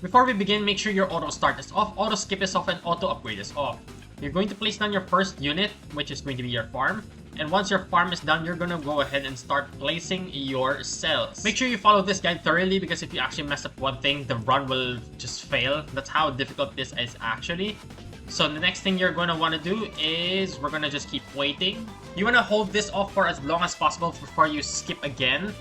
Before we begin, make sure your auto start is off, auto skip is off, and auto upgrade is off. You're going to place down your first unit, which is going to be your farm. And once your farm is done, you're gonna go ahead and start placing your cells. Make sure you follow this guide thoroughly, because if you actually mess up one thing, the run will just fail. That's how difficult this is actually. So the next thing you're gonna wanna do is we're gonna just keep waiting. You wanna hold this off for as long as possible before you skip again.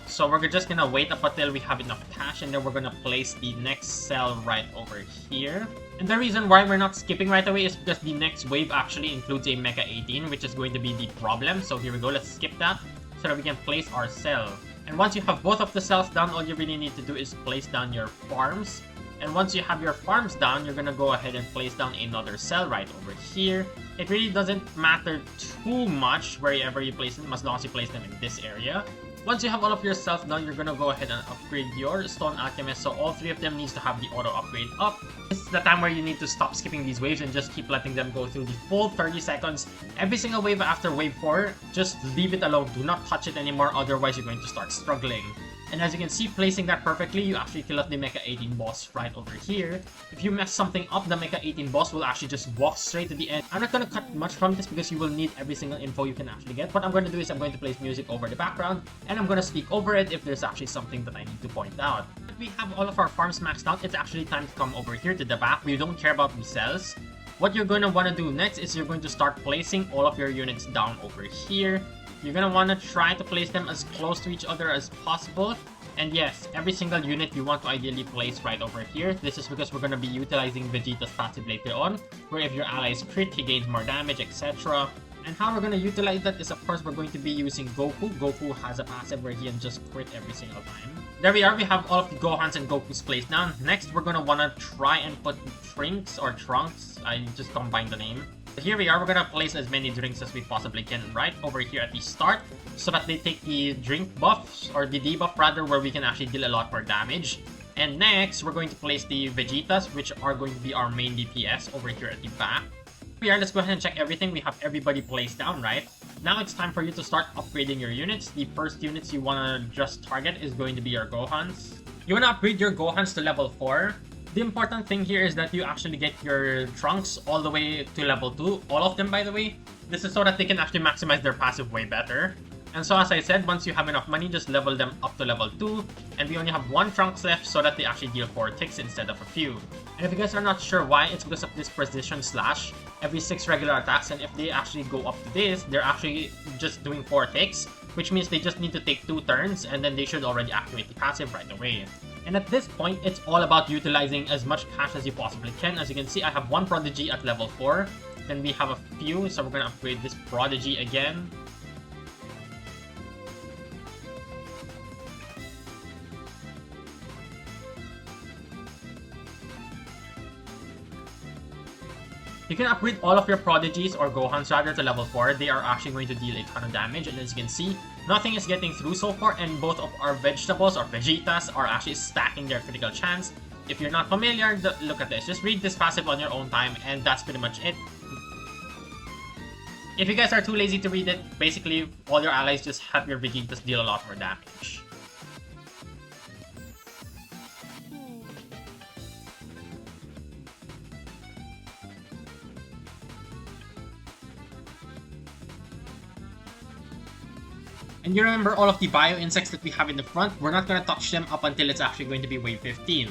So we're just gonna wait up until we have enough cash, and then we're gonna place the next cell right over here. And the reason why we're not skipping right away is because the next wave actually includes a Mecha 18, which is going to be the problem. So here we go, let's skip that so that we can place our cell. And once you have both of the cells down, all you really need to do is place down your farms. And once you have your farms down, you're gonna go ahead and place down another cell right over here. It really doesn't matter too much wherever you place them, as long as you place them in this area. Once you have all of your cells done, you're gonna go ahead and upgrade your Stone Alchemist, so all three of them needs to have the auto upgrade up. This is the time where you need to stop skipping these waves and just keep letting them go through the full 30 seconds. Every single wave after wave 4, just leave it alone. Do not touch it anymore, otherwise you're going to start struggling. And as you can see, placing that perfectly, you actually kill off the Mecha 18 boss right over here. If you mess something up, the Mecha 18 boss will actually just walk straight to the end. I'm not going to cut much from this because you will need every single info you can actually get. What I'm going to do is I'm going to place music over the background, and I'm going to speak over it if there's actually something that I need to point out. If we have all of our farms maxed out, it's actually time to come over here to the back. We don't care about the cells. What you're going to want to do next is you're going to start placing all of your units down over here. You're going to want to try to place them as close to each other as possible. And yes, every single unit you want to ideally place right over here. This is because we're going to be utilizing Vegeta's passive later on, where if your allies crit, he gains more damage, etc. And how we're going to utilize that is, of course, we're going to be using Goku. Goku has a passive where he can just crit every single time. There we are, we have all of the Gohans and Gokus placed down. Next, we're going to want to try and put Trinks or Trunks. I just combined the name. Here we are, we're gonna place as many drinks as we possibly can right over here at the start, so that they take the drink buffs, or the debuff rather, where we can actually deal a lot more damage. And next, we're going to place the Vegetas, which are going to be our main DPS over here at the back. Here we are, let's go ahead and check everything. We have everybody placed down, right? Now it's time for you to start upgrading your units. The first units you wanna just target is going to be your Gohans. You wanna upgrade your Gohans to level 4. The important thing here is that you actually get your Trunks all the way to level 2. All of them, by the way. This is so that they can actually maximize their passive way better. And so as I said, once you have enough money, just level them up to level 2. And we only have 1 Trunks left so that they actually deal 4 ticks instead of a few. And if you guys are not sure why, it's because of this precision slash. Every 6 regular attacks, and if they actually go up to this, they're actually just doing 4 ticks. Which means they just need to take 2 turns, and then they should already activate the passive right away. And at this point, it's all about utilizing as much cash as you possibly can. As you can see, I have 1 Prodigy at level 4. Then we have a few, so we're gonna upgrade this Prodigy again. You can upgrade all of your Prodigies or Gohans rather to level 4. They are actually going to deal a ton of damage, and as you can see, nothing is getting through so far, and both of our vegetables or Vegetas are actually stacking their critical chance. If you're not familiar, look at this. Just read this passive on your own time, and that's pretty much it. If you guys are too lazy to read it, basically all your allies just have your Vegetas deal a lot more damage. And you remember all of the bio insects that we have in the front, we're not going to touch them up until it's actually going to be wave 15.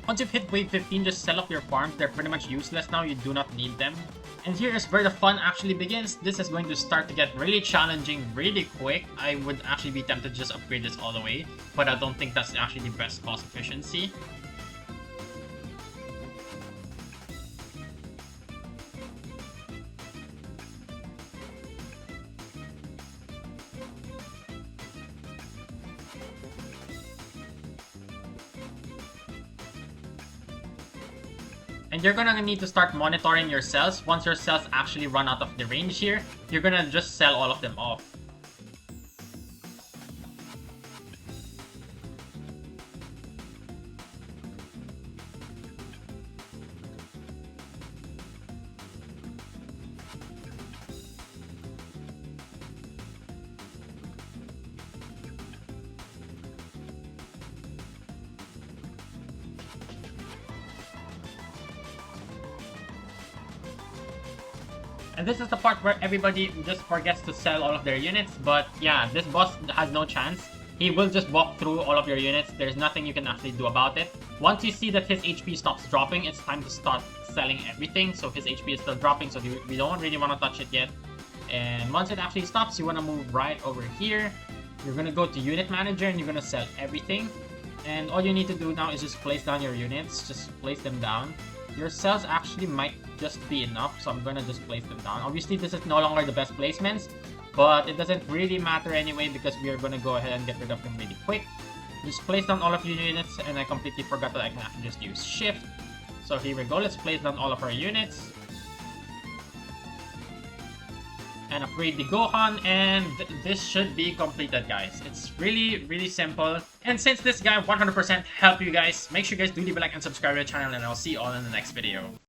Once you've hit wave 15, just sell off your farms. They're pretty much useless now. You do not need them. And here is where the fun actually begins. This is going to start to get really challenging really quick. I would actually be tempted to just upgrade this all the way, but I don't think that's actually the best cost efficiency. And you're gonna need to start monitoring your cells. Once your cells actually run out of the range here, you're gonna just sell all of them off. And this is the part where everybody just forgets to sell all of their units. But yeah, this boss has no chance. He will just walk through all of your units. There's nothing you can actually do about it. Once you see that his HP stops dropping, it's time to start selling everything. So his HP is still dropping, so we don't really want to touch it yet. And once it actually stops, you want to move right over here. You're going to go to Unit Manager and you're going to sell everything. And all you need to do now is just place down your units. Just place them down. Your cells actually might just be enough, so I'm gonna just place them down. Obviously, this is no longer the best placements, but it doesn't really matter anyway because we are gonna go ahead and get rid of them really quick. Just place down all of your units, and I completely forgot that I can actually just use Shift. So here we go, let's place down all of our units. And upgrade the Gohan, and this should be completed, guys. It's really simple. And since this guy 100% helped you guys, make sure you guys do leave a like and subscribe to the channel, and I'll see you all in the next video.